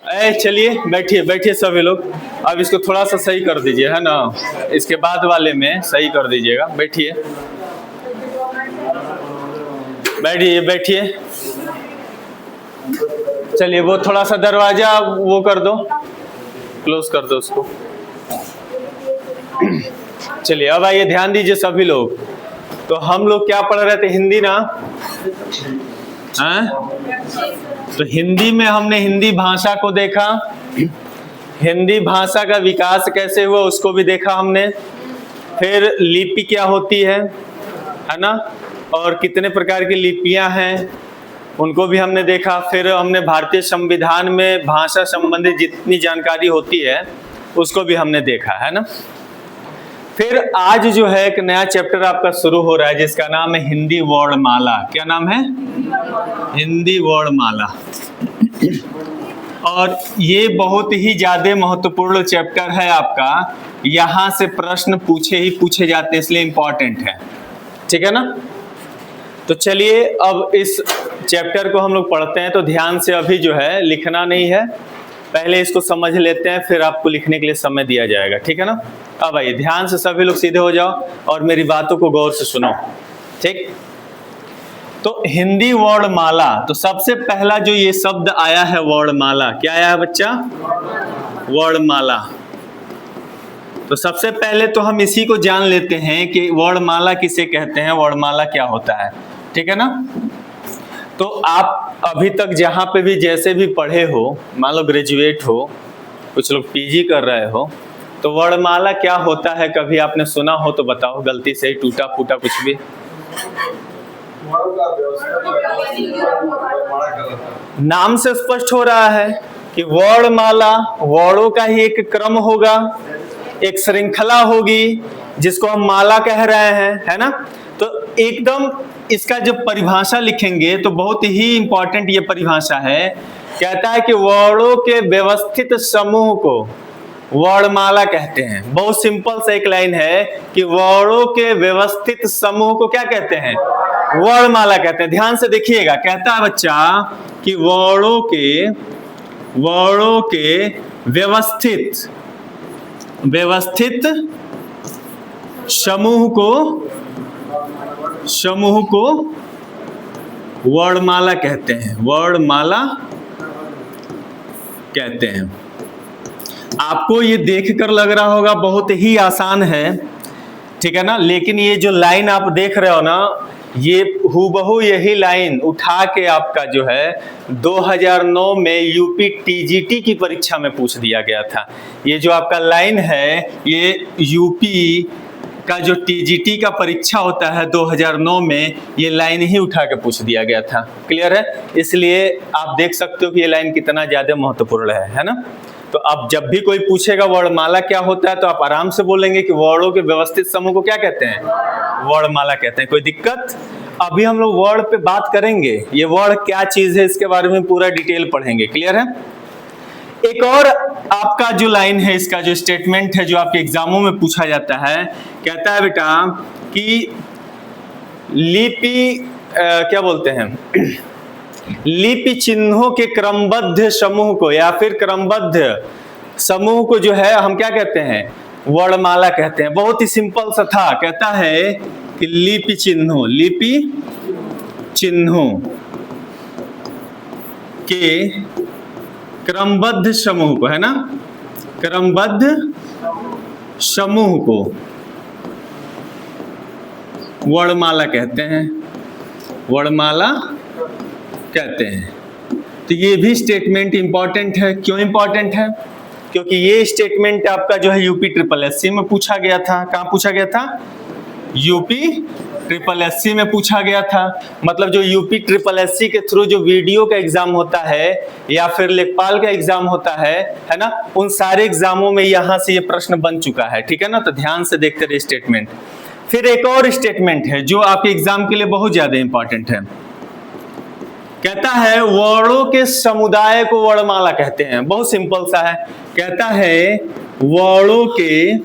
चलिए बैठिए बैठिए सभी लोग। अब इसको थोड़ा सा सही कर दीजिए, है ना। इसके बाद वाले में सही कर दीजिएगा। बैठिए बैठिए बैठिए। चलिए वो थोड़ा सा दरवाजा वो कर दो, क्लोज कर दो उसको। चलिए अब आइए, ध्यान दीजिए सभी लोग। तो हम लोग क्या पढ़ रहे थे, हिंदी ना। हैं? तो हिंदी में हमने हिंदी भाषा को देखा, हिंदी भाषा का विकास कैसे हुआ उसको भी देखा हमने। फिर लिपि क्या होती है ना, और कितने प्रकार की लिपियां हैं उनको भी हमने देखा। फिर हमने भारतीय संविधान में भाषा संबंधित जितनी जानकारी होती है उसको भी हमने देखा, है ना। फिर आज जो है एक नया चैप्टर आपका शुरू हो रहा है जिसका नाम है हिंदी वर्णमाला। क्या नाम है? हिंदी वर्णमाला। और ये बहुत ही ज्यादा महत्वपूर्ण चैप्टर है आपका। यहां से प्रश्न पूछे ही पूछे जाते हैं, इसलिए इंपॉर्टेंट है, ठीक है ना। तो चलिए अब इस चैप्टर को हम लोग पढ़ते हैं। तो ध्यान से, अभी जो है लिखना नहीं है, पहले इसको समझ लेते हैं, फिर आपको लिखने के लिए समय दिया जाएगा, ठीक है ना। अब आइए ध्यान से सभी लोग सीधे हो जाओ और मेरी बातों को गौर से सुनो, ठीक। तो हिंदी वर्णमाला, तो सबसे पहला जो ये शब्द आया है वर्णमाला, क्या आया है बच्चा? वर्णमाला। तो सबसे पहले तो हम इसी को जान लेते हैं कि वर्णमाला किसे कहते हैं, वर्णमाला क्या होता है, ठीक है ना। तो आप अभी तक जहां पे भी जैसे भी पढ़े हो, मान लो ग्रेजुएट हो, कुछ लोग पीजी कर रहे हो, तो वर्णमाला क्या होता है कभी आपने सुना हो तो बताओ, गलती से ही टूटा फूटा कुछ भी। नाम से स्पष्ट हो रहा है कि वर्णमाला, वर्णों का ही एक क्रम होगा, एक श्रृंखला होगी जिसको हम माला कह रहे हैं, है ना। तो एकदम इसका जब परिभाषा लिखेंगे तो बहुत ही इंपॉर्टेंट ये परिभाषा है। कहता है कि वर्णों के व्यवस्थित समूह को वर्णमाला कहते हैं। बहुत सिंपल सा एक लाइन है कि वर्णों के व्यवस्थित समूह को क्या कहते हैं? वर्णमाला कहते हैं। ध्यान से देखिएगा, कहता है बच्चा कि वर्णों के व्यवस्थित समूह को वर्णमाला कहते हैं, वर्णमाला कहते हैं। आपको ये देखकर लग रहा होगा बहुत ही आसान है, ठीक है ना, लेकिन ये जो लाइन आप देख रहे हो ना, ये हूबहू यही लाइन उठा के आपका जो है 2009 में यूपी टीजीटी की परीक्षा में पूछ दिया गया था। ये जो आपका लाइन है, ये यूपी का जो टीजीटी का परीक्षा होता है 2009 में, ये लाइन ही उठा के पूछ दिया गया था। क्लियर है? इसलिए आप देख सकते हो कि ये लाइन कितना ज्यादा महत्वपूर्ण है ना। तो अब जब भी कोई पूछेगा वर्णमाला क्या होता है, तो आप आराम से बोलेंगे कि वर्णों के व्यवस्थित समूह को क्या कहते हैं? वर्णमाला कहते हैं। कोई दिक्कत? अभी हम लोग वर्ण पे बात करेंगे, ये वर्ण क्या चीज है इसके बारे में पूरा डिटेल पढ़ेंगे। क्लियर है? एक और आपका जो लाइन है, इसका जो स्टेटमेंट है जो आपके एग्जामों में पूछा जाता है, कहता है बेटा कि लिपि क्या बोलते हैं, लिपि चिन्हों के क्रमबद्ध समूह को या फिर क्रमबद्ध समूह को जो है हम क्या कहते हैं? वर्णमाला कहते हैं। बहुत ही सिंपल सा था, कहता है कि लिपि चिन्हों के क्रमबद्ध समूह को, है ना, क्रमबद्ध समूह को वर्णमाला कहते हैं, वर्णमाला कहते हैं। तो ये भी स्टेटमेंट इंपॉर्टेंट है। क्यों इंपॉर्टेंट है? क्योंकि ये स्टेटमेंट आपका जो है यूपी ट्रिपल एससी में पूछा गया था। कहां पूछा गया था? यूपी ट्रिपल एससी में पूछा गया था। मतलब जो यूपी ट्रिपल एससी के थ्रू जो वीडियो का एग्जाम होता है या फिर लेखपाल का एग्जाम होता है ना, उन सारे एग्जामों में यहां से ये प्रश्न बन चुका है, ठीक है ना। तो ध्यान से देखते रहिए स्टेटमेंट। फिर एक और स्टेटमेंट है जो आपके एग्जाम के लिए बहुत ज्यादा इंपॉर्टेंट है। कहता है वर्णों के समुदाय को वर्णमाला कहते हैं। बहुत सिंपल सा है, कहता है वर्णों के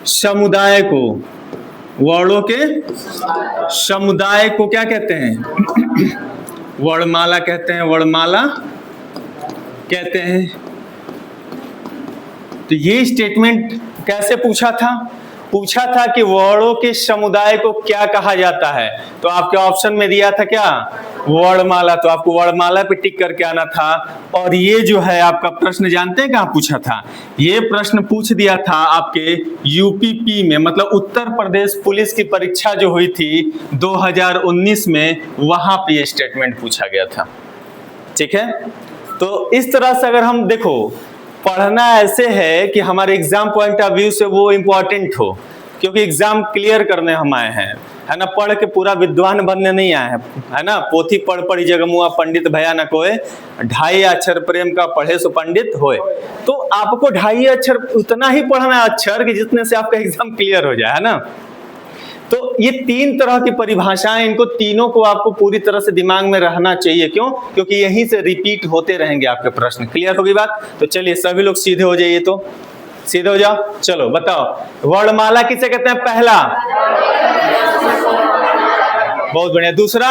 समुदाय को, वर्णों के समुदाय को क्या कहते हैं? वर्णमाला कहते हैं, वर्णमाला कहते हैं। तो ये स्टेटमेंट कैसे पूछा था? पूछा था कि वर्णों के समुदाय को क्या कहा जाता है, तो आपके ऑप्शन में दिया था क्या? वर्णमाला। तो आपको वर्णमाला पे टिक करके आना था। और ये जो है आपका प्रश्न जानते हैं कहाँ पूछा था? ये प्रश्न पूछ दिया था आपके यूपीपी में, मतलब उत्तर प्रदेश पुलिस की परीक्षा जो हुई थी 2019 में, वहां पे ये स्टेटमेंट पूछा गया था। ठीक है, तो इस तरह से अगर हम देखो, पढ़ना ऐसे है कि हमारे एग्जाम पॉइंट ऑफ व्यू से वो इंपॉर्टेंट हो, क्योंकि एग्जाम क्लियर करने हम आए हैं, है ना, पढ़ के पूरा विद्वान बनने नहीं आए हैं, है ना। पोथी पढ़ पढ़ी जगमुआ पंडित भया न कोय, 2.5 अक्षर प्रेम का पढ़े सो पंडित होए। तो आपको 2.5 अक्षर उतना ही पढ़ना है अक्षर कि जितने से आपका एग्जाम क्लियर हो जाए, है ना। तो ये 3 तरह की परिभाषाएं, इनको तीनों को आपको पूरी तरह से दिमाग में रहना चाहिए। क्यों? क्योंकि यहीं से रिपीट होते रहेंगे आपके प्रश्न। क्लियर होगी बात? तो चलिए सभी लोग सीधे हो जाइए, तो सीधे हो जाओ। चलो बताओ, वर्णमाला किसे कहते हैं? पहला, बहुत बढ़िया। दूसरा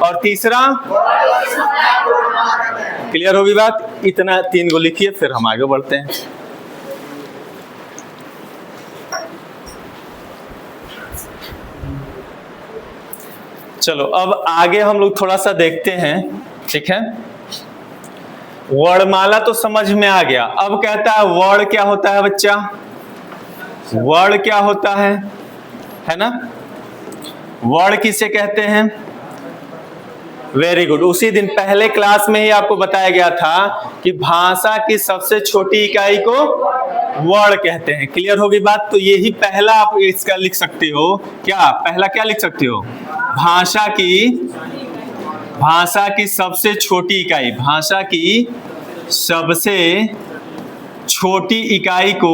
और तीसरा? क्लियर होगी बात? इतना 3 को लिखिए, फिर हम आगे बढ़ते हैं। चलो अब आगे हम लोग थोड़ा सा देखते हैं। ठीक है, वर्णमाला तो समझ में आ गया। अब कहता है वर्ण क्या होता है बच्चा? वर्ण क्या होता है ना। वर्ण किसे कहते हैं? Very good. उसी दिन पहले क्लास में ही आपको बताया गया था कि भाषा की सबसे छोटी इकाई को वर्ण कहते हैं। क्लियर होगी बात? तो यही पहला आप इसका लिख सकते हो। क्या पहला क्या लिख सकते हो? भाषा की सबसे छोटी इकाई, भाषा की सबसे छोटी इकाई को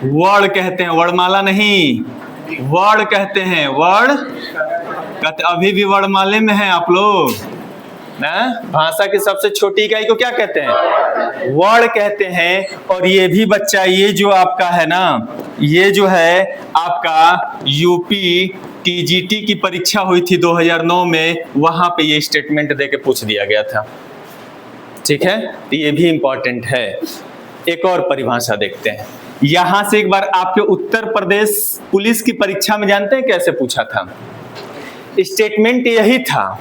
वर्ण कहते हैं। वर्णमाला नहीं, वर्ण कहते हैं। वर्ण कहते, अभी भी वर्णमाले में है आप लोग ना। भाषा की सबसे छोटी इकाई को क्या कहते हैं? वर्ण कहते हैं। और ये भी बच्चा, ये जो आपका है ना, ये जो है आपका यूपी टीजीटी की परीक्षा हुई थी 2009 में, वहां पे ये स्टेटमेंट देके पूछ दिया गया था। ठीक है, तो ये भी इंपॉर्टेंट है। एक और परिभाषा देखते हैं यहां से। एक बार आपके उत्तर प्रदेश पुलिस की परीक्षा में जानते हैं कैसे पूछा था? स्टेटमेंट यही था,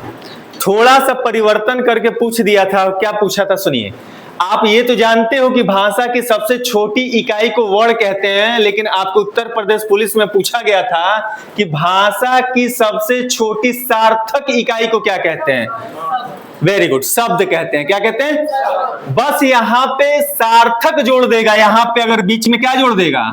थोड़ा सा परिवर्तन करके पूछ दिया था। क्या पूछा था सुनिए। आप ये तो जानते हो कि भाषा की सबसे छोटी इकाई को वर्ण कहते हैं, लेकिन आपको उत्तर प्रदेश पुलिस में पूछा गया था कि भाषा की सबसे छोटी सार्थक इकाई को क्या कहते हैं? वेरी गुड, शब्द कहते हैं। क्या कहते हैं? बस यहाँ पे सार्थक जोड़ देगा। यहाँ पे अगर बीच में क्या जोड़ देगा?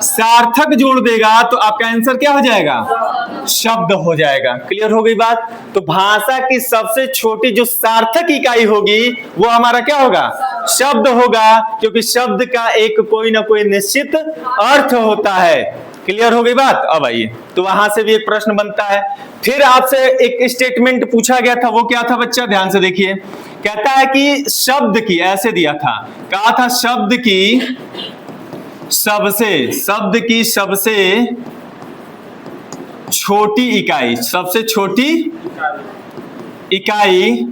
सार्थक जोड़ देगा, तो आपका आंसर क्या हो जाएगा? शब्द हो जाएगा। क्लियर हो गई बात? तो भाषा की सबसे छोटी जो सार्थक इकाई होगी वो हमारा क्या होगा? शब्द होगा, क्योंकि शब्द का एक कोई ना कोई निश्चित अर्थ होता है। क्लियर हो गई बात? अब आइए, तो वहां से भी एक प्रश्न बनता है। फिर आपसे एक स्टेटमेंट पूछा गया था, वो क्या था बच्चा? ध्यान से देखिए। कहता है कि शब्द की, ऐसे दिया था, कहा था शब्द की सबसे छोटी इकाई, सबसे छोटी इकाई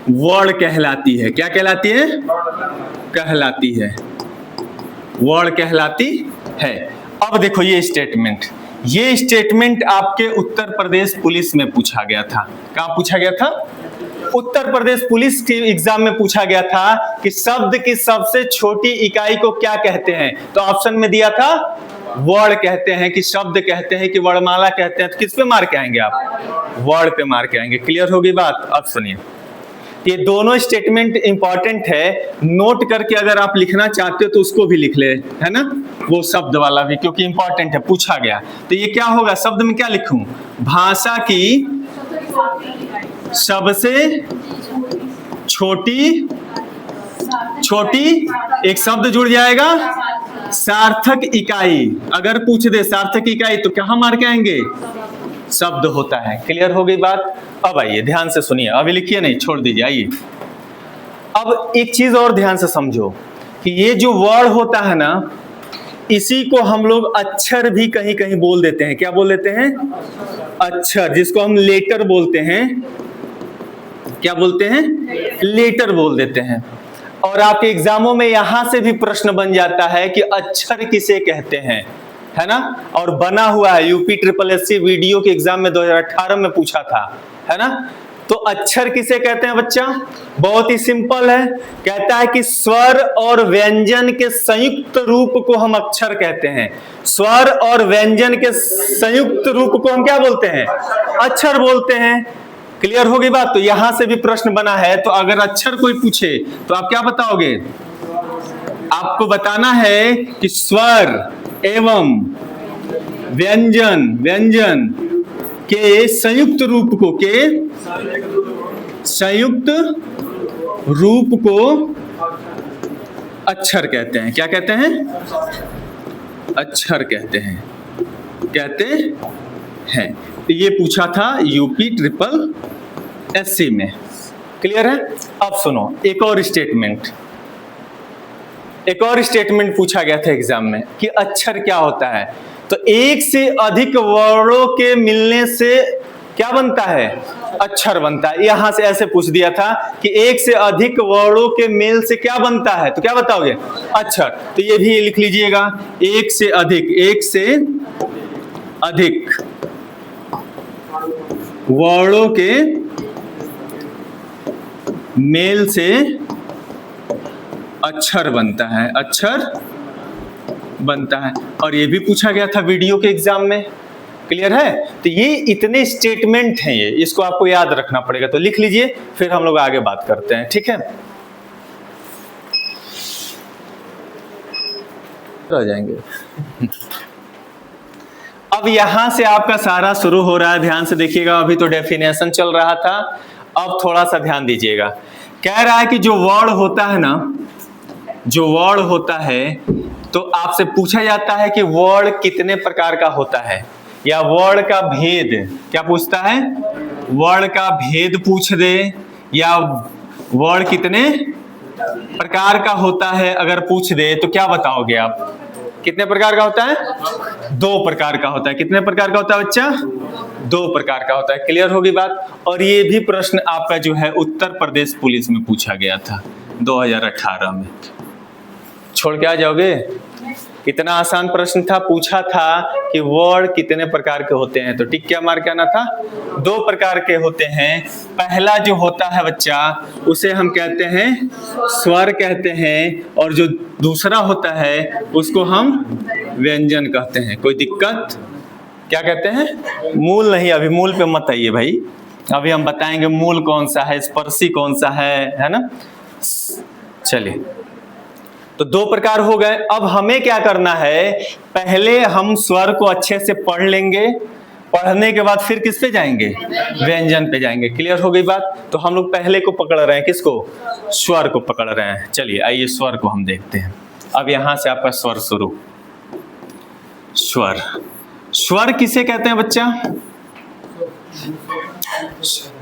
वर्ण कहलाती है। क्या कहलाती है? कहलाती है, वर्ण कहलाती है। अब देखो ये स्टेटमेंट आपके उत्तर प्रदेश पुलिस में पूछा गया था। कहां पूछा गया था? उत्तर प्रदेश पुलिस के एग्जाम में पूछा गया था कि शब्द की सबसे छोटी इकाई को क्या कहते हैं। तो ऑप्शन में दिया था वर्ण कहते हैं, कि शब्द कहते हैं, कि वर्णमाला कहते हैं। तो किस पे मार के आएंगे आप? वर्ण पे मार के आएंगे। क्लियर होगी बात? अब सुनिए, ये दोनों स्टेटमेंट इंपॉर्टेंट है। नोट करके अगर आप लिखना चाहते हो तो उसको भी लिख ले, है ना, वो शब्द वाला भी, क्योंकि इंपॉर्टेंट है, पूछा गया। तो ये क्या होगा? शब्द में क्या लिखूं? भाषा की सबसे छोटी एक शब्द जुड़ जाएगा, सार्थक इकाई। अगर पूछ दे सार्थक इकाई तो कहां मार के आएंगे? शब्द होता है। क्लियर हो गई बात? अब आइए ध्यान से सुनिए, अभी लिखिए नहीं, छोड़ दीजिए। आइए अब एक चीज और ध्यान से समझो कि ये जो वर्ण होता है ना, इसी को हम लोग अक्षर भी कहीं कहीं बोल देते हैं। क्या बोल देते हैं? अक्षर, जिसको हम लेटर बोलते हैं। क्या बोलते हैं? लेटर बोल देते हैं। और आपके एग्जामों में यहां से भी प्रश्न बन जाता है कि अक्षर किसे कहते हैं, है ना। और बना हुआ है, यूपी ट्रिपल एससी वीडियो के एग्जाम में 2018 में पूछा था, है ना। तो अक्षर किसे कहते हैं बच्चा? बहुत ही सिंपल है, कहता है कि स्वर और व्यंजन के संयुक्त रूप को हम अक्षर कहते हैं। स्वर और व्यंजन के संयुक्त रूप को हम क्या बोलते हैं? अक्षर बोलते हैं। क्लियर होगी बात? तो यहां से भी प्रश्न बना है, तो अगर अक्षर कोई पूछे तो आप क्या बताओगे? आपको बताना है कि स्वर एवं व्यंजन के संयुक्त रूप को अक्षर कहते हैं। क्या कहते हैं? अक्षर कहते हैं। ये पूछा था यूपी ट्रिपल एससी में। क्लियर है? अब सुनो, एक और स्टेटमेंट पूछा गया था एग्जाम में कि अक्षर क्या होता है। तो एक से अधिक वर्णों के मिलने से क्या बनता है? अक्षर बनता है। यहां से ऐसे पूछ दिया था कि एक से अधिक वर्णों के मेल से क्या बनता है, तो क्या बताओगे? अक्षर। तो ये भी लिख लीजिएगा, एक से अधिक वर्णों के मेल से अक्षर बनता है। और ये भी पूछा गया था वीडियो के एग्जाम में। क्लियर है? तो ये इतने स्टेटमेंट हैं, ये इसको आपको याद रखना पड़ेगा। तो लिख लीजिए, फिर हम लोग आगे बात करते हैं। ठीक है, रह जाएंगे। अब यहां से आपका सारा शुरू हो रहा है, ध्यान से देखिएगा। अभी तो डेफिनेशन चल रहा था, अब थोड़ा सा ध्यान दीजिएगा। कह रहा है कि जो वर्ण होता है, तो आपसे पूछा जाता है कि वर्ण कितने प्रकार का होता है, या वर्ण का भेद। क्या पूछता है? वर्ण का भेद पूछ दे, या वर्ण कितने प्रकार का होता है अगर पूछ दे, तो क्या बताओगे आप? कितने प्रकार का होता है? 2 प्रकार का होता है। कितने प्रकार का होता है बच्चा? 2 प्रकार का होता है। क्लियर होगी बात? और ये भी प्रश्न आपका जो है उत्तर प्रदेश पुलिस में पूछा गया था 2018 में। छोड़ के आ जाओगे? कितना आसान प्रश्न था। पूछा था कि वर्ण कितने प्रकार के होते हैं, तो टिक क्या मार के आना था? 2 प्रकार के होते हैं। पहला जो होता है बच्चा, उसे हम कहते हैं स्वर कहते हैं, और जो दूसरा होता है उसको हम व्यंजन कहते हैं। कोई दिक्कत? क्या कहते हैं? मूल नहीं, अभी मूल पे मत आइए भाई, अभी हम बताएंगे मूल कौन सा है, स्पर्शी कौन सा है ना। चलिए, तो 2 प्रकार हो गए। अब हमें क्या करना है? पहले हम स्वर को अच्छे से पढ़ लेंगे, पढ़ने के बाद फिर किस पे जाएंगे? व्यंजन पे जाएंगे। क्लियर हो गई बात? तो हम लोग पहले को पकड़ रहे हैं, किसको? स्वर को पकड़ रहे हैं। चलिए आइए स्वर को हम देखते हैं। अब यहां से आपका स्वर शुरू। स्वर किसे कहते हैं बच्चा?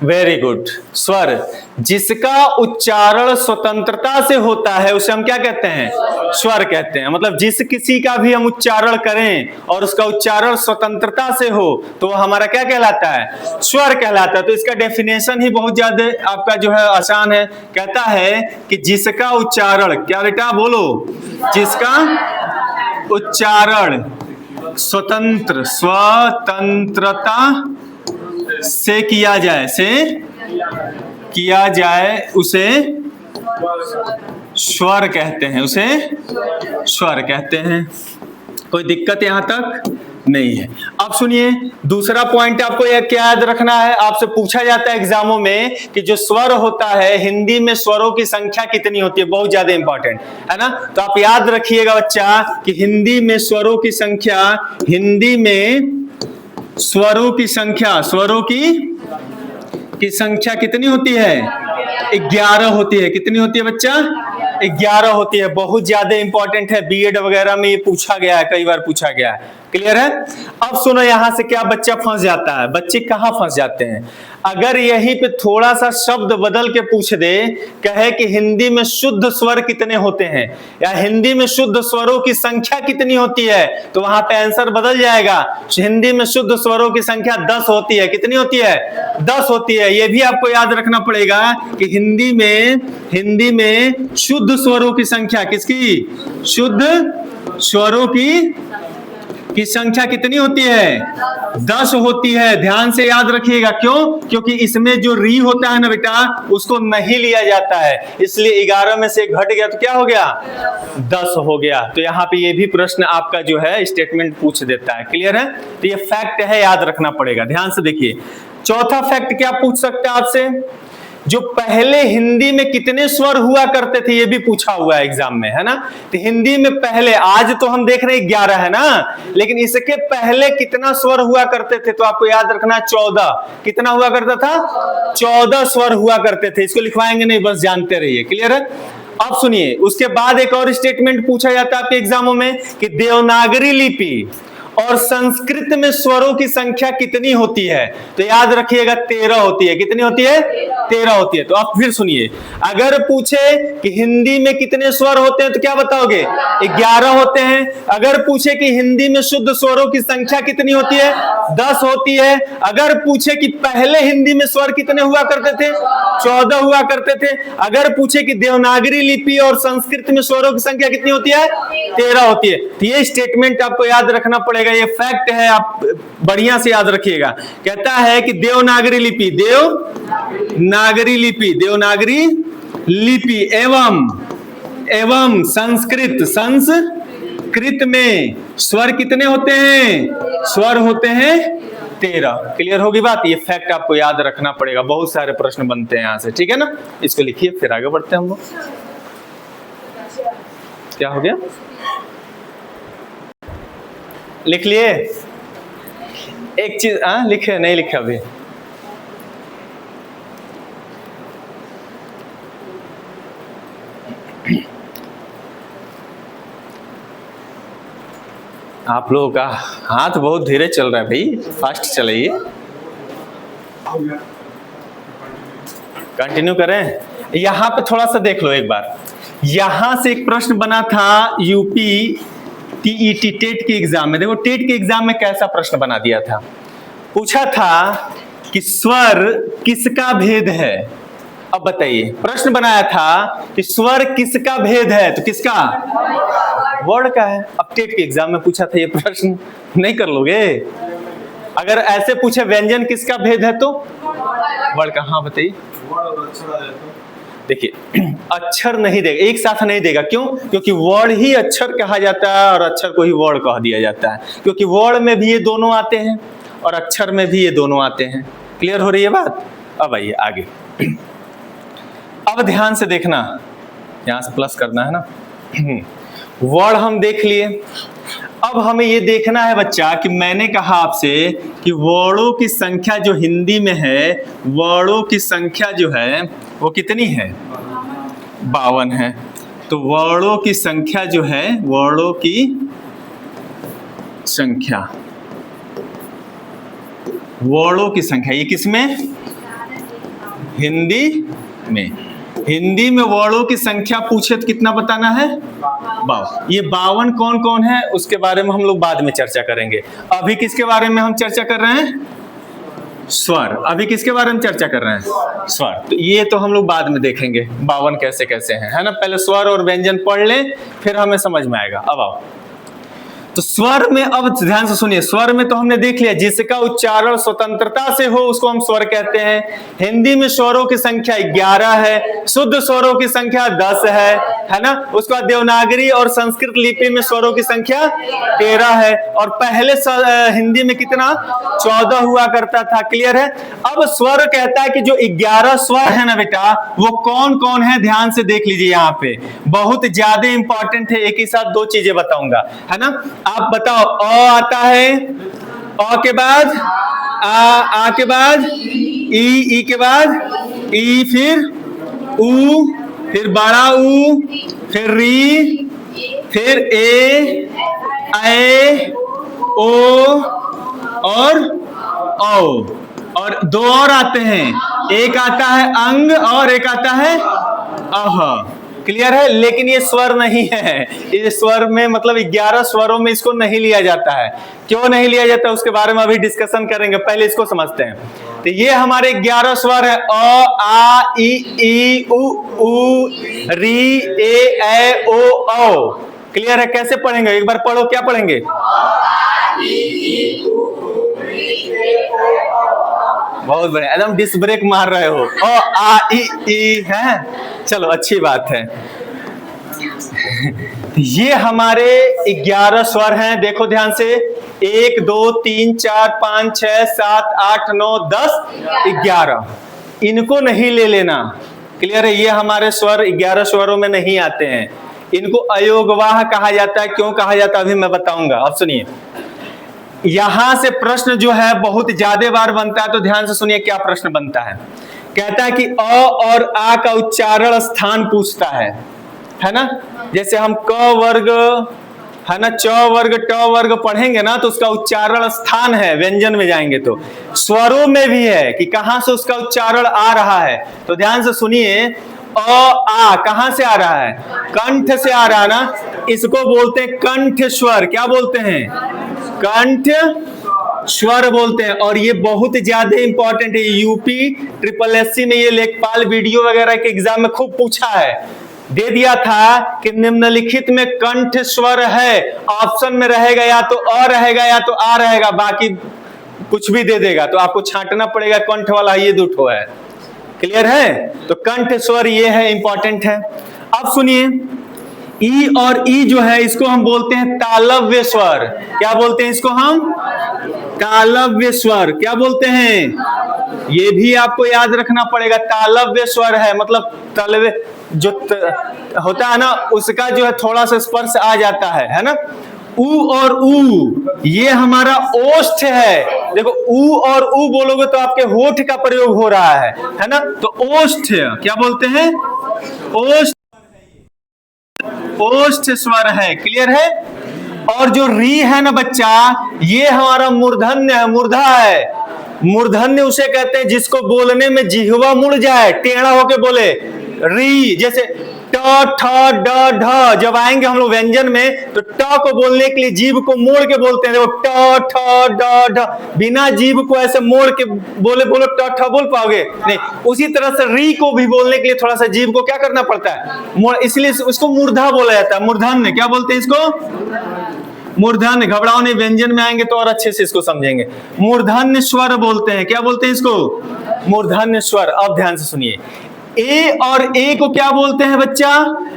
Very good. स्वर जिसका उच्चारण स्वतंत्रता से होता है उसे हम क्या कहते हैं? स्वर कहते हैं। मतलब जिस किसी का भी हम उच्चारण करें और उसका उच्चारण स्वतंत्रता से हो, तो वो हमारा क्या कहलाता है? स्वर कहलाता है। तो इसका डेफिनेशन ही बहुत ज्यादा आपका जो है आसान है। कहता है कि जिसका उच्चारण, क्या बेटा बोलो? जिसका उच्चारण स्वतंत्रता से किया जाए उसे स्वर कहते हैं। कोई दिक्कत यहां तक नहीं है। अब सुनिए, दूसरा पॉइंट आपको यह क्या याद रखना है? आपसे पूछा जाता है एग्जामों में कि जो स्वर होता है, हिंदी में स्वरों की संख्या कितनी होती है? बहुत ज्यादा इंपॉर्टेंट है ना। तो आप याद रखिएगा बच्चा कि हिंदी में स्वरों की संख्या कितनी होती है? 11 होती है। कितनी होती है बच्चा? 11 होती है। बहुत ज्यादा इंपॉर्टेंट है, बीएड वगैरह में ये पूछा गया है, कई बार पूछा गया है। क्लियर है? अब सुनो, यहां से क्या बच्चा फंस जाता है, बच्चे कहां फंस जाते हैं, अगर यहीं पे थोड़ा सा शब्द बदल के पूछ दे, कहे कि हिंदी में शुद्ध स्वर कितने होते हैं या हिंदी में शुद्ध स्वरों की संख्या कितनी होती है, तो वहां पे आंसर बदल जाएगा। हिंदी में शुद्ध स्वरों की संख्या 10 होती है। कितनी होती है? 10 होती है। यह भी आपको याद रखना पड़ेगा कि हिंदी में शुद्ध स्वरों की संख्या, किसकी? शुद्ध स्वरों की संख्या कितनी होती है? 10 होती है। ध्यान से याद रखिएगा। क्यों? क्योंकि इसमें जो री होता है ना बेटा, उसको नहीं लिया जाता है, इसलिए 11 में से घट गया तो क्या हो गया? 10 हो गया। तो यहाँ पे ये भी प्रश्न आपका जो है स्टेटमेंट पूछ देता है। क्लियर है? तो ये फैक्ट है, याद रखना पड़ेगा। ध्यान से देखिए, चौथा फैक्ट क्या पूछ सकते हैं आपसे, जो पहले हिंदी में कितने स्वर हुआ करते थे, ये भी पूछा हुआ है एग्जाम में, है ना? तो हिंदी में पहले, आज तो हम देख रहे हैं 11 है ना, लेकिन इसके पहले कितना स्वर हुआ करते थे, तो आपको याद रखना 14। कितना हुआ करता था? 14 स्वर हुआ करते थे। इसको लिखवाएंगे नहीं, बस जानते रहिए। क्लियर है? अब सुनिए, उसके बाद एक और स्टेटमेंट पूछा जाता है आपके एग्जामों में कि देवनागरी लिपि और संस्कृत में स्वरों की संख्या कितनी होती है, तो याद रखिएगा 13 होती है। कितनी होती है? 13 होती है। तो अब फिर सुनिए, अगर पूछे कि हिंदी में कितने स्वर होते हैं तो क्या बताओगे? 11 होते हैं। अगर पूछे कि हिंदी में शुद्ध स्वरों की संख्या कितनी होती है? 10 होती है। अगर पूछे कि पहले हिंदी में स्वर कितने हुआ करते थे? 14 हुआ करते थे। अगर पूछे कि देवनागरी लिपि और संस्कृत में स्वरों की संख्या कितनी होती है? 13 होती है। तो ये स्टेटमेंट आपको याद रखना पड़ेगा, ये फैक्ट है, आप बढ़िया से याद रखिएगा। कहता है कि देवनागरी लिपि एवं संस्कृत में स्वर कितने होते हैं? स्वर होते हैं 13। क्लियर होगी बात? ये फैक्ट आपको याद रखना पड़ेगा, बहुत सारे प्रश्न बनते हैं यहां से। ठीक है ना? इसको लिखिए, फिर आगे बढ़ते हैं हम लोग। क्या हो गया? लिख लिए? एक चीज लिखे? नहीं लिखे अभी? आप लोगों का हाथ बहुत धीरे चल रहा है भाई, फास्ट चलाइए। कंटिन्यू करें? यहां पे थोड़ा सा देख लो एक बार। यहां से एक प्रश्न बना था यूपी टीईटी टेट के एग्जाम में। देखो टेट के एग्जाम में कैसा प्रश्न बना दिया था, पूछा था कि स्वर किसका भेद है। अब बताइए, प्रश्न बनाया था कि स्वर किसका भेद है, तो किसका? वर्ड का है। अब टेट के एग्जाम में पूछा था ये प्रश्न, नहीं कर लोगे? अगर ऐसे पूछे व्यंजन किसका भेद है तो वर्ड का। हाँ बताइए। देखिए अक्षर नहीं देगा, एक साथ नहीं देगा। क्यों? क्योंकि वर्ड ही अक्षर कहा जाता है और अक्षर को ही वर्ड कह दिया जाता है, क्योंकि वर्ड में भी ये दोनों आते हैं और अक्षर में भी ये दोनों आते हैं। क्लियर हो रही है बात? अब आइए आगे। अब ध्यान से देखना, यहां से प्लस करना है ना। वर्ड हम देख लिए, अब हमें ये देखना है बच्चा कि मैंने कहा आपसे कि वर्डों की संख्या जो हिंदी में है, वर्डों की संख्या जो है वो कितनी है? 52 है। तो वर्डों की संख्या जो है, वर्डों की संख्या, वर्डों की संख्या ये किसमें? हिंदी में। हिंदी में वर्डों की संख्या पूछे तो कितना बताना है? 52। ये 52 कौन कौन है उसके बारे में हम लोग बाद में चर्चा करेंगे। अभी किसके बारे में हम चर्चा कर रहे हैं? स्वर। अभी किसके बारे में चर्चा कर रहे हैं? स्वर। तो ये तो हम लोग बाद में देखेंगे 52 कैसे कैसे हैं, है ना? पहले स्वर और व्यंजन पढ़ लें, फिर हमें समझ में आएगा। अब आओ, तो स्वर में अब ध्यान से सुनिए। स्वर में तो हमने देख लिया, जिसका उच्चारण स्वतंत्रता से हो उसको हम स्वर कहते हैं। हिंदी में स्वरों की संख्या 11 है, शुद्ध स्वरों की संख्या 10 है ना? उसके बाद देवनागरी और संस्कृत लिपि में स्वरों की संख्या 13 है, और पहले हिंदी में कितना? 14 हुआ करता था। क्लियर है? अब स्वर कहता है कि जो 11 स्वर है ना बेटा, वो कौन कौन है, ध्यान से देख लीजिए। यहाँ पे बहुत ज्यादा इंपॉर्टेंट है, एक ही साथ 2 चीजें बताऊंगा, है ना? आप बताओ, अ आता है, अ के बाद आ के बाद ई के बाद ई, फिर ऊ, फिर बड़ा ऊ, फिर री, फिर ए ओ और औ, और दो और आते हैं, एक आता है अंग और एक आता है अह। क्लियर है? लेकिन ये स्वर नहीं है, इस स्वर में मतलब 11 स्वरों में इसको नहीं लिया जाता है। क्यों नहीं लिया जाता उसके बारे में अभी डिस्कशन करेंगे, पहले इसको समझते हैं। तो ये हमारे 11 स्वर है, अ आ ई उ री ए ऐ ओ औ। क्लियर है? कैसे पढ़ेंगे एक बार पढ़ो, क्या पढ़ेंगे? बहुत बढ़िया, एकदम डिस्क ब्रेक मार रहे हो। अ आ ई है, चलो अच्छी बात है। ये हमारे 11 स्वर हैं, देखो ध्यान से, 1 2 3 4 5 6 7 8 9 10 11, इनको नहीं ले लेना। क्लियर है? ये हमारे स्वर 11 स्वरों में नहीं आते हैं, इनको अयोगवाह कहा जाता है। क्यों कहा जाता है अभी मैं बताऊंगा। अब सुनिए, यहां से प्रश्न जो है बहुत ज्यादा बार बनता है, तो ध्यान से सुनिए क्या प्रश्न बनता है। कहता है कि अ और आ का उच्चारण स्थान पूछता है ना? जैसे हम क वर्ग है ना, च वर्ग ट वर्ग पढ़ेंगे ना, तो उसका उच्चारण स्थान है, व्यंजन में जाएंगे तो स्वरों में भी है कि कहां से उसका उच्चारण आ रहा है। तो ध्यान से सुनिए, अ आ कहां से आ रहा है? कंठ से आ रहा है ना, इसको बोलते हैं कंठ स्वर। क्या बोलते हैं? कंठ स्वर बोलते हैं। और ये बहुत ज्यादा इंपॉर्टेंट है, यूपी ट्रिपल एससी में ये लेखपाल वीडियो वगैरह के एग्जाम में खूब पूछा है, दे दिया था कि निम्नलिखित में कंठ स्वर है, ऑप्शन में रहेगा या तो अ रहेगा या तो आ रहेगा, बाकी कुछ भी दे देगा, तो आपको छांटना पड़ेगा कंठ वाला ये दुठो है। क्लियर है? तो कंठ स्वर ये है, इंपॉर्टेंट है। अब सुनिए, ई और ई जो है इसको हम बोलते हैं तालव्य स्वर। क्या बोलते हैं इसको हम? तालव्य स्वर। क्या बोलते हैं? ये भी आपको याद रखना पड़ेगा, तालव्य स्वर है मतलब तालव्य जो होता है ना, उसका जो है थोड़ा सा स्पर्श आ जाता है ना। उ और उ ये हमारा ओष्ठ है। देखो उ और उ बोलोगे तो आपके होठ का प्रयोग हो रहा है ना, तो ओष्ठ। क्या बोलते हैं? ओष्ठ, ओष्ठ स्वर है। क्लियर है? और जो री है ना बच्चा, ये हमारा मूर्धन्य है, मूर्धा है। मूर्धन्य उसे कहते हैं जिसको बोलने में जिह्वा मुड़ जाए, टेढ़ा होके बोले। री जैसे ट ठ ड ढ, जब आएंगे हम लोग व्यंजन में तो ट को बोलने के लिए जीभ को मोड़ के बोलते हैं। देखो ट ठ ड ढ, बिना जीभ को ऐसे मोड़ के बोले बोलो ट ठ बोल पाओगे नहीं। उसी तरह से री को भी बोलने के लिए थोड़ा सा जीभ को क्या करना पड़ता है, इसलिए उसको मूर्धा बोला जाता है। मूर्धन्य क्या बोलते हैं इसको? मूर्धन्य। घबराओ नहीं, व्यंजन में आएंगे तो और अच्छे से इसको समझेंगे। मूर्धन्य स्वर बोलते हैं। क्या बोलते हैं इसको? मूर्धन्य स्वर। अब ध्यान से सुनिए, ए और ए को क्या बोलते हैं बच्चा?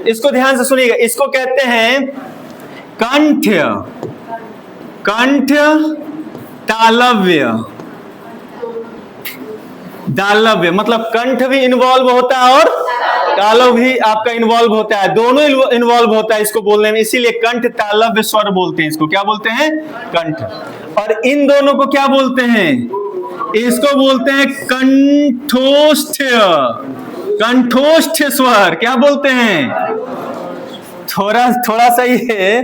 इसको ध्यान से सुनिएगा, इसको कहते हैं कंठ। कंठ तालव्य। दालव्य मतलब कंठ भी इन्वॉल्व होता है और तालव भी आपका इन्वॉल्व होता है, दोनों इन्वॉल्व होता है इसको बोलने में, इसीलिए कंठ तालव्य स्वर बोलते हैं। इसको क्या बोलते हैं? कंठ। और इन दोनों को क्या बोलते हैं? इसको बोलते हैं कंठोष्ठ। कंठोष्ठ स्वर। क्या बोलते हैं? थोड़ा सा ये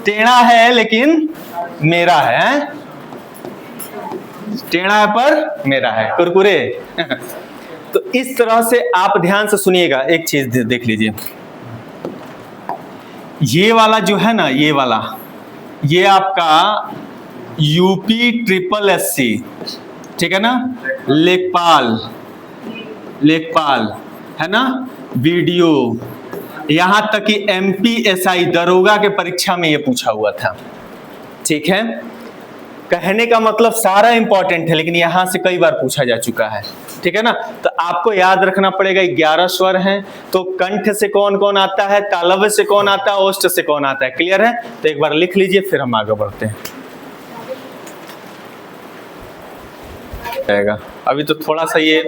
टेढ़ा है लेकिन मेरा है, टेढ़ा है पर मेरा है, कुरकुरे। तो इस तरह से आप ध्यान से सुनिएगा, एक चीज देख लीजिए, ये वाला जो है ना, ये वाला, ये आपका यूपी ट्रिपल एससी, ठीक है ना, लेखपाल है ना, वीडियो, यहां तक कि एमपीएसआई दरोगा के परीक्षा में ये पूछा हुआ था। ठीक है, कहने का मतलब सारा इंपॉर्टेंट है, लेकिन यहां से कई बार पूछा जा चुका है। ठीक है ना, तो आपको याद रखना पड़ेगा 11 स्वर हैं, तो कंठ से कौन कौन आता है, तालव्य से कौन आता है, ओष्ठ से कौन आता है। क्लियर है? तो एक बार लिख लीजिए, फिर हम आगे बढ़ते हैं। अभी तो थोड़ा सा ये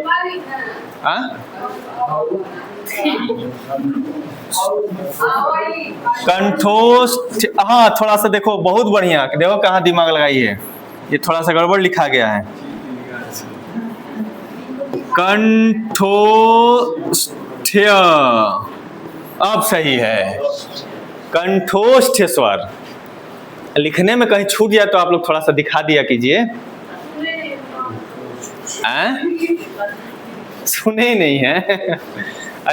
कंठोष्ठ, हाँ थोड़ा सा देखो, बहुत बढ़िया, देखो कहाँ दिमाग लगाई है, ये थोड़ा सा गड़बड़ लिखा गया है। कंठोष्ठ, अब सही है, कंठोष्ठ स्वर। लिखने में कहीं छूट जाए तो आप लोग थोड़ा सा दिखा दिया कीजिए। सुने ही नहीं है।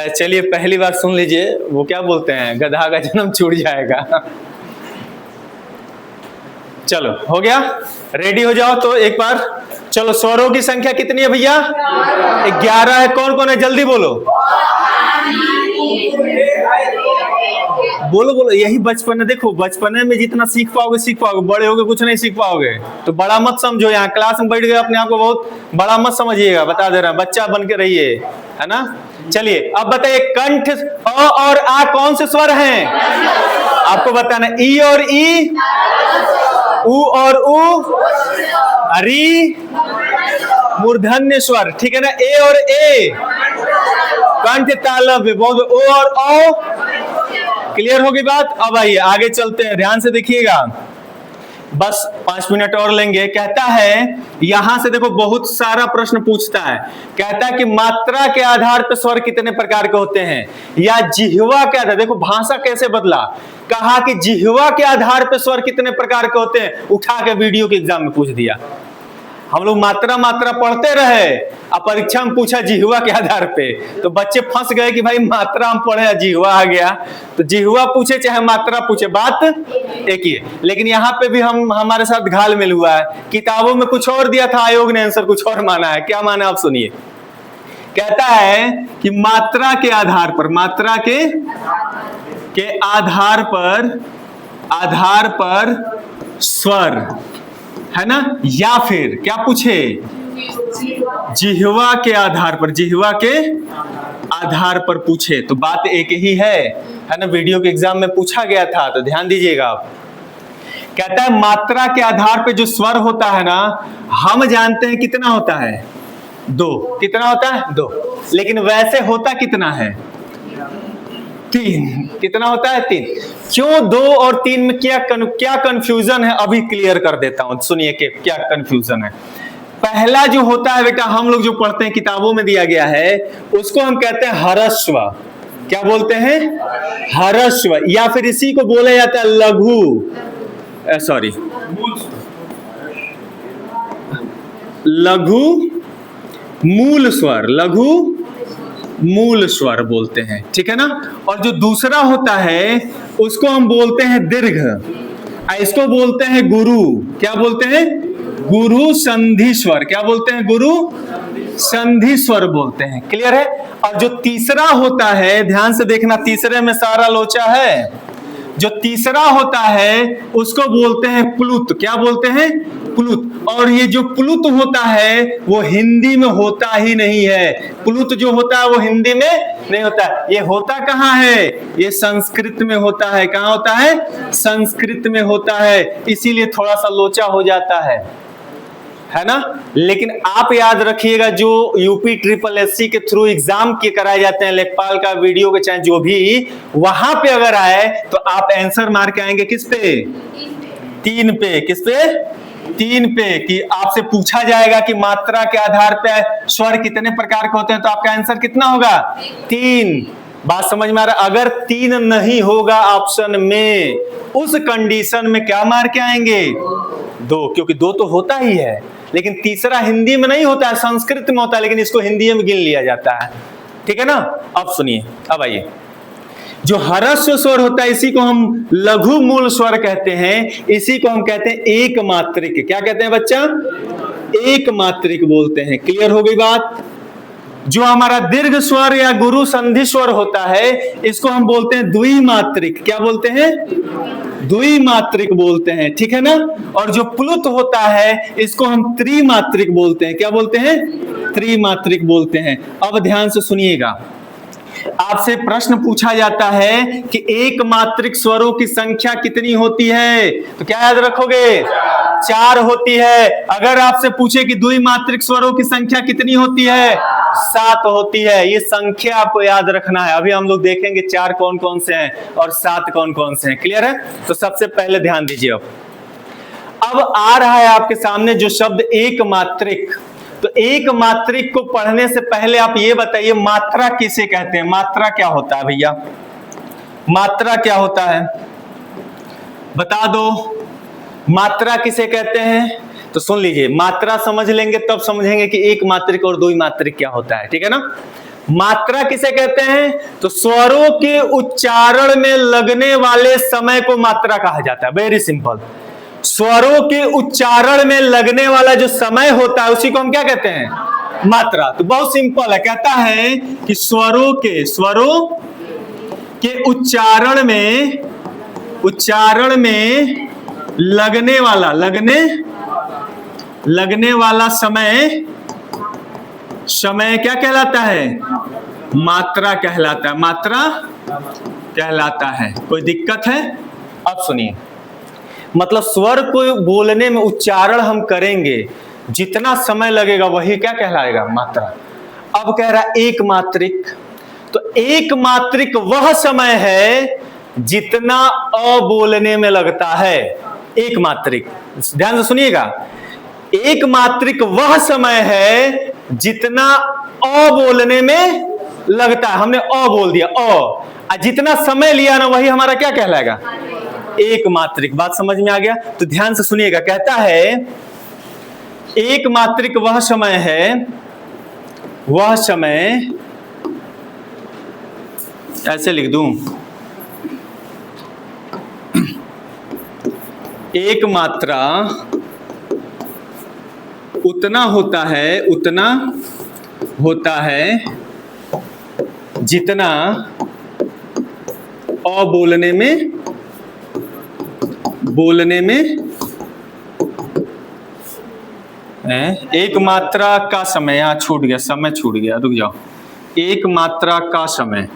चलिए पहली बार सुन लीजिए, वो क्या बोलते हैं, गधा का जन्म छूट जाएगा। चलो हो गया, रेडी हो जाओ तो एक बार। चलो स्वरों की संख्या कितनी है भैया? 11 है। कौन कौन है जल्दी बोलो। बोलो बोलो, यही बचपन है। देखो बचपने में जितना सीख पाओगे, बड़े होगे कुछ नहीं सीख पाओगे। तो बड़ा मत समझो, यहाँ क्लास में बैठ गए अपने आप को बहुत बड़ा मत समझिएगा, बता दे रहा हूं, बच्चा बन के रहिए, है ना। चलिए अब बताइए, कंठ अ और आ कौन से स्वर हैं? आपको बताना, ई और ई, उ और उ, अरी, मूर्धन्य स्वर, ठीक है ना। ए और ए कंठ तालव्य, बहुत। ओ और औ, क्लियर होगी बात। अब आइए आगे चलते हैं, ध्यान से देखिएगा, बस 5 मिनट और लेंगे। कहता है यहां से देखो, बहुत सारा प्रश्न पूछता है। कहता है कि मात्रा के आधार पर स्वर कितने प्रकार के होते हैं, या जिह्वा के आधार, देखो भाषा कैसे बदला। कहा कि जिह्वा के आधार पर स्वर कितने प्रकार के होते हैं, उठा के वीडियो के एग्जाम में पूछ दिया। हम लोग मात्रा पढ़ते रहे, अब परीक्षा में पूछा जिह्वा के आधार पे, तो बच्चे फंस गए कि भाई मात्रा हम पढ़े, जिह्वा आ गया। तो जिह्वा पूछे चाहे मात्रा पूछे, बात एक ही है। लेकिन यहाँ पे भी हमारे साथ घालमेल हुआ है। किताबों में कुछ और दिया था, आयोग ने आंसर कुछ और माना है। क्या माना आप सुनिए। कहता है कि मात्रा के आधार पर, मात्रा के आधार पर स्वर, है ना, या फिर क्या पूछे, जिह्वा के आधार पर पूछे, तो बात एक ही है ना। वीडियो के एग्जाम में पूछा गया था, तो ध्यान दीजिएगा आप। कहता है मात्रा के आधार पे जो स्वर होता है ना, हम जानते हैं कितना होता है, 2। कितना होता है? 2। लेकिन वैसे होता कितना है? 3। कितना होता है? 3। क्यों 2 और 3 में क्या कंफ्यूजन है, अभी क्लियर कर देता हूं, सुनिए कि क्या कंफ्यूजन है। पहला जो होता है बेटा, हम लोग जो पढ़ते हैं किताबों में दिया गया है, उसको हम कहते हैं हरस्व। क्या बोलते हैं? हरस्व, या फिर इसी को बोला जाता है लघु मूल स्वर, लघु मूल स्वर बोलते हैं, ठीक है ना। और जो दूसरा होता है उसको हम बोलते हैं दीर्घ, इसको बोलते हैं गुरु। क्या बोलते हैं? गुरु संधि स्वर। क्या बोलते हैं? गुरु संधि स्वर बोलते हैं। क्लियर है। और जो तीसरा होता है, ध्यान से देखना, तीसरे में सारा लोचा है। जो तीसरा होता है उसको बोलते हैं प्लुत। क्या बोलते हैं? प्लुत। और ये जो प्लुत होता है वो हिंदी में होता ही नहीं है। प्लुत जो होता है वो हिंदी में नहीं होता। ये होता कहाँ है? ये संस्कृत में होता है। कहाँ होता है? संस्कृत में होता है। इसीलिए थोड़ा सा लोचा हो जाता है ना। लेकिन आप याद रखिएगा, जो यूपी SSS के थ्रू एग्जाम के कराए जाते हैं, लेखपाल का वीडियो के चाहे जो भी, वहां पे अगर आए तो आप आंसर मार के आएंगे किस पे? 3 पे। किस पे? 3 पे। कि आपसे पूछा जाएगा कि मात्रा के आधार पे स्वर कितने प्रकार के होते हैं, तो आपका आंसर कितना होगा? 3। बात समझ में आ रहा? अगर 3 नहीं होगा ऑप्शन में, उस कंडीशन में क्या मार के आएंगे? 2, क्योंकि 2 तो होता ही है, लेकिन तीसरा हिंदी में नहीं होता है, संस्कृत में होता है, लेकिन इसको हिंदी में गिन लिया जाता है। ठीक है ना। अब सुनिए, अब आइए, जो ह्रस्व स्वर होता है इसी को हम लघु मूल स्वर कहते हैं। इसी को हम कहते हैं एक मात्रिक। क्या कहते हैं बच्चा? एक मात्रिक बोलते हैं। क्लियर हो गई बात। जो हमारा दीर्घ स्वर या गुरु संधि स्वर होता है, इसको हम बोलते हैं द्विमात्रिक। क्या बोलते हैं? द्विमात्रिक बोलते हैं। ठीक है ना। और जो प्लुत होता है इसको हम त्रिमात्रिक बोलते हैं। क्या बोलते हैं? त्रिमात्रिक बोलते हैं। अब ध्यान से सुनिएगा, आपसे प्रश्न पूछा जाता है कि एक मात्रिक स्वरों की संख्या कितनी होती है, तो क्या याद रखोगे? 4 होती है। अगर आपसे पूछे कि द्विमात्रिक स्वरों की संख्या कितनी होती है, 7 होती है। ये संख्या आपको याद रखना है। अभी हम लोग देखेंगे 4 कौन कौन से हैं और 7 कौन कौन से हैं। क्लियर है। तो सबसे पहले ध्यान दीजिए, अब आ रहा है आपके सामने जो शब्द एक मात्रिक। तो एक मात्रिक को पढ़ने से पहले आप ये बताइए, मात्रा किसे कहते हैं? मात्रा क्या होता है भैया? मात्रा क्या होता है बता दो। मात्रा किसे कहते हैं? तो सुन लीजिए, मात्रा समझ लेंगे तब समझेंगे कि एक मात्रिक और द्वि मात्रिक क्या होता है, ठीक है ना। मात्रा किसे कहते हैं? तो स्वरों के उच्चारण में लगने वाले समय को मात्रा कहा जाता है। वेरी सिंपल, स्वरों के उच्चारण में लगने वाला जो समय होता है उसी को हम क्या कहते हैं? मात्रा। तो बहुत सिंपल है, कहता है कि स्वरों के उच्चारण में लगने वाला समय क्या कहलाता है? मात्रा कहलाता है। मात्रा कहलाता है। कोई दिक्कत है? अब सुनिए, मतलब स्वर को बोलने में उच्चारण हम करेंगे, जितना समय लगेगा वही क्या कहलाएगा? मात्रा। अब कह रहा एक मात्रिक, तो एक मात्रिक वह समय है जितना अ बोलने में लगता है। एक मात्रिक, ध्यान से सुनिएगा, एक मात्रिक वह समय है जितना अ बोलने में लगता है। हमने अ बोल दिया, अ, जितना समय लिया ना वही हमारा क्या कहलाएगा? एक मात्रिक। बात समझ में आ गया? तो ध्यान से सुनिएगा, कहता है एक मात्रिक वह समय है, वह समय, ऐसे लिख दूं, एक मात्रा उतना होता है जितना अ बोलने में एक मात्रा का समय, यहां छूट गया, समय छूट गया, रुक जाओ। एक मात्रा का समय,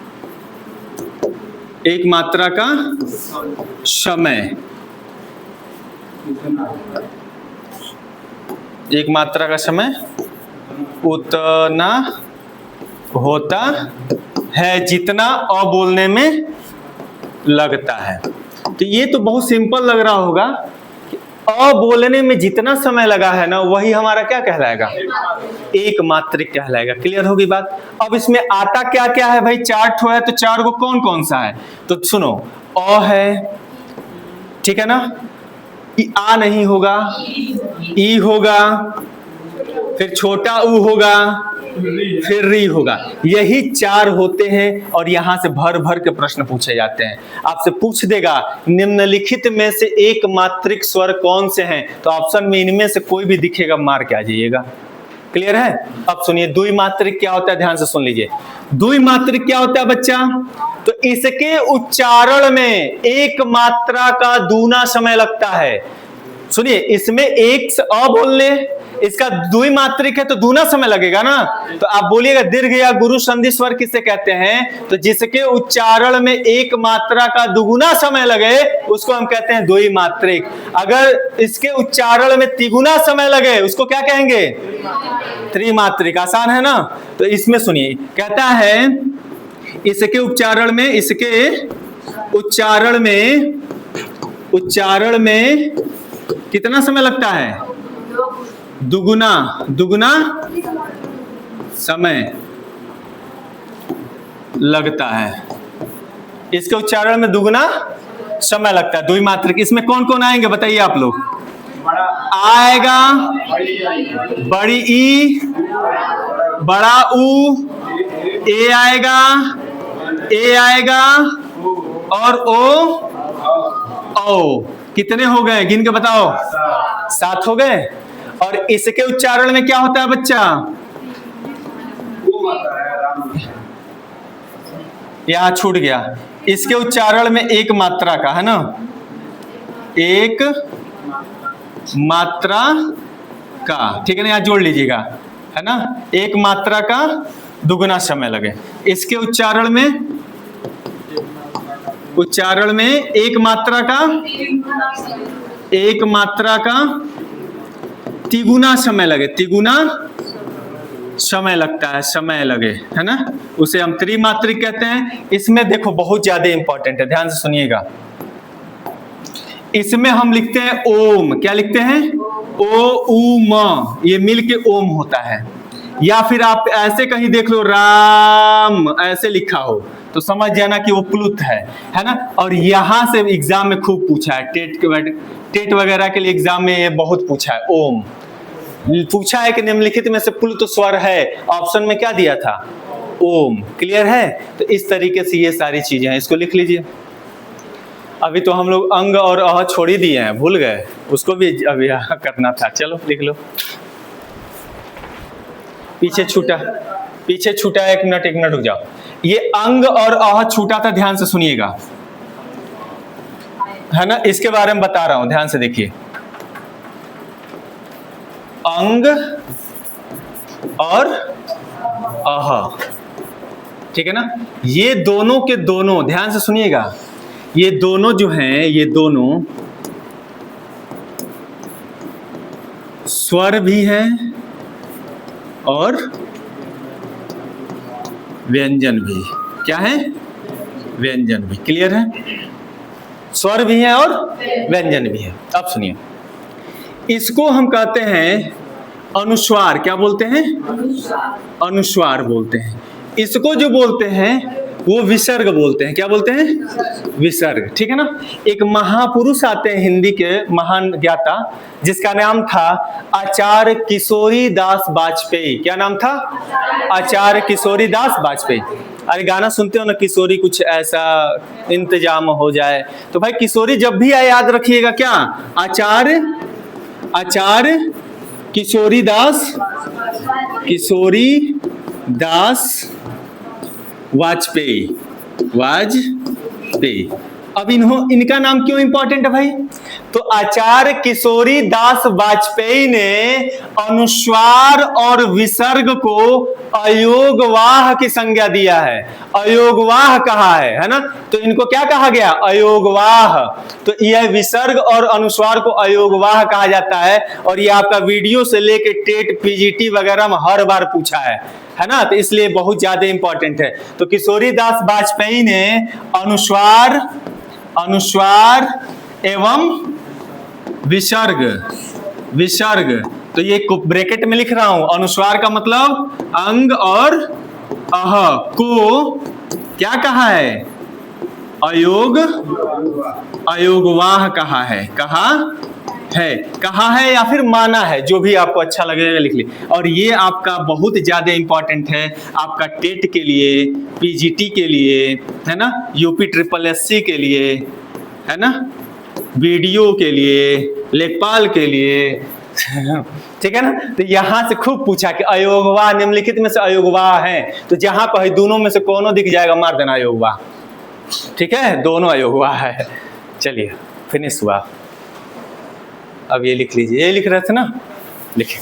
एक मात्रा का समय, एक मात्रा का समय उतना होता है जितना अ बोलने में लगता है। तो ये तो बहुत सिंपल लग रहा होगा कि अ बोलने में जितना समय लगा है ना वही हमारा क्या कहलाएगा? एक मात्रिक कहलाएगा। क्लियर होगी बात? अब इसमें आता क्या क्या है भाई? चार ठो है, तो चार को कौन कौन सा है? तो सुनो, अ है, ठीक है ना, आ नहीं होगा, ई होगा, फिर छोटा ऊ होगा, फिर री होगा। यही चार होते हैं और यहां से भर भर के प्रश्न पूछे जाते हैं। आपसे पूछ देगा निम्नलिखित में से एक मात्रिक स्वर कौन से हैं, तो ऑप्शन में इनमें से कोई भी दिखेगा, मार के आ जाइएगा। क्लियर है? अब सुनिए, द्विमात्रिक क्या होता है, ध्यान से सुन लीजिए। द्विमात्रिक क्या होता है बच्चा? तो इसके उच्चारण में एक मात्रा का दूना समय लगता है। सुनिए, इसमें एक से अ बोलने, इसका द्विमात्रिक है तो दूना समय लगेगा ना। तो आप बोलिएगा दीर्घ या गुरु संधि स्वर किसे कहते हैं? तो जिसके उच्चारण में एक मात्रा का दुगुना समय लगे उसको हम कहते हैं द्विमात्रिक। अगर इसके उच्चारण में तिगुना समय लगे उसको क्या कहेंगे? त्रिमात्रिक। आसान है ना? तो इसमें सुनिए, कहता है इसके उच्चारण में कितना समय लगता है? दुगुना समय लगता है। इसके उच्चारण में दुगुना समय लगता है, द्विमात्रिक। इसमें कौन कौन आएंगे बताइए आप लोग? आएगा बड़ी ई, बड़ा ऊ, ए आएगा और ओ। कितने हो गए? गिन के बताओ। 7 हो गए। और इसके उच्चारण में क्या होता है बच्चा? यहां छूट गया। इसके उच्चारण में एक मात्रा का है ना, एक मात्रा का, ठीक है ना, यहां जोड़ लीजिएगा, है ना, एक मात्रा का दुगुना समय लगे। इसके उच्चारण में एक मात्रा का तिगुना समय लगे, तिगुना समय लगता है, समय लगे, है ना, उसे हम त्रिमात्रिक कहते हैं। इसमें देखो बहुत ज्यादा इंपॉर्टेंट है, ध्यान से सुनिएगा। इसमें हम लिखते हैं ओम। क्या लिखते हैं? ओ उ म, ये मिलके ओम होता है। या फिर आप ऐसे कहीं देख लो, राम ऐसे लिखा हो तो समझ जाना कि वो प्लुत है ना। और यहाँ से एग्जाम में खूब पूछा है, टेट वगैरह के लिए एग्जाम में ये बहुत पूछा है। ओम पूछा है कि निम्नलिखित में से प्लुत स्वर है, ऑप्शन में क्या दिया था, ओम। क्लियर है। तो इस तरीके से ये सारी चीजें हैं, इसको लिख लीजिए। अभी तो हम लोग अंग और अह छोड़ ही दिए हैं, भूल गए, उसको भी अभी करना था। चलो लिख लो। पीछे छूटा, एक मिनट रुक जाओ। ये अंग और अह छूटा था, ध्यान से सुनिएगा, है ना। इसके बारे में बता रहा हूं, ध्यान से देखिए। अंग और अह, ठीक है ना। ये दोनों के दोनों, ध्यान से सुनिएगा, ये दोनों जो हैं, ये दोनों स्वर भी हैं और व्यंजन भी। क्या है, व्यंजन भी। क्लियर है, स्वर भी है और व्यंजन भी है। अब सुनिए, इसको हम कहते हैं अनुस्वार। क्या बोलते हैं, अनुस्वार बोलते हैं। इसको जो बोलते हैं वो विसर्ग बोलते हैं। क्या बोलते हैं, विसर्ग। ठीक है ना। एक महापुरुष आते हैं हिंदी के, महान ज्ञाता, जिसका नाम था आचार्य किशोरी दास वाजपेयी। क्या नाम था, आचार्य किशोरी दास वाजपेयी। अरे गाना सुनते हो ना, किशोरी कुछ ऐसा इंतजाम हो जाए, तो भाई किशोरी जब भी आए याद रखिएगा, क्या, आचार्य किशोरी दास वाजपेयी। अब इनका नाम क्यों इंपॉर्टेंट है भाई, तो आचार्य किशोरी दास वाजपेयी ने अनुस्वार और विसर्ग को अयोगवाह की संज्ञा दिया है, अयोगवाह कहा है ना। तो इनको क्या कहा गया, अयोगवाह। तो यह विसर्ग और अनुस्वार को अयोगवाह कहा जाता है। और ये आपका वीडियो से लेके टेट पीजीटी वगैरह में हर बार पूछा है ना। तो इसलिए बहुत ज्यादा इंपॉर्टेंट है। तो किशोरी दास वाजपेयी ने अनुस्वार एवं विसर्ग, तो ये ब्रैकेट में लिख रहा हूं, अनुस्वार का मतलब अंग और अह को क्या कहा है, अयोगवाह कहा है या फिर माना है, जो भी आपको अच्छा लगेगा लिख ली। और ये आपका बहुत ज्यादा इंपॉर्टेंट है, आपका टेट के लिए, पीजीटी के लिए, है ना, यूपी SSSC के लिए, है ना, वीडियो के लिए, लेखपाल के लिए ठीक है ना। तो यहां से खूब पूछा कि अयोगवाह निम्नलिखित में से अयोगवाह है, तो जहां पर दोनों में से कोनो दिख जाएगा मार देना अयोगवाह। ठीक है, दोनों अयोगवाह है। चलिए फिनिश हुआ। अब ये लिख लीजिए, ये लिख रहे थे ना, लिखिए।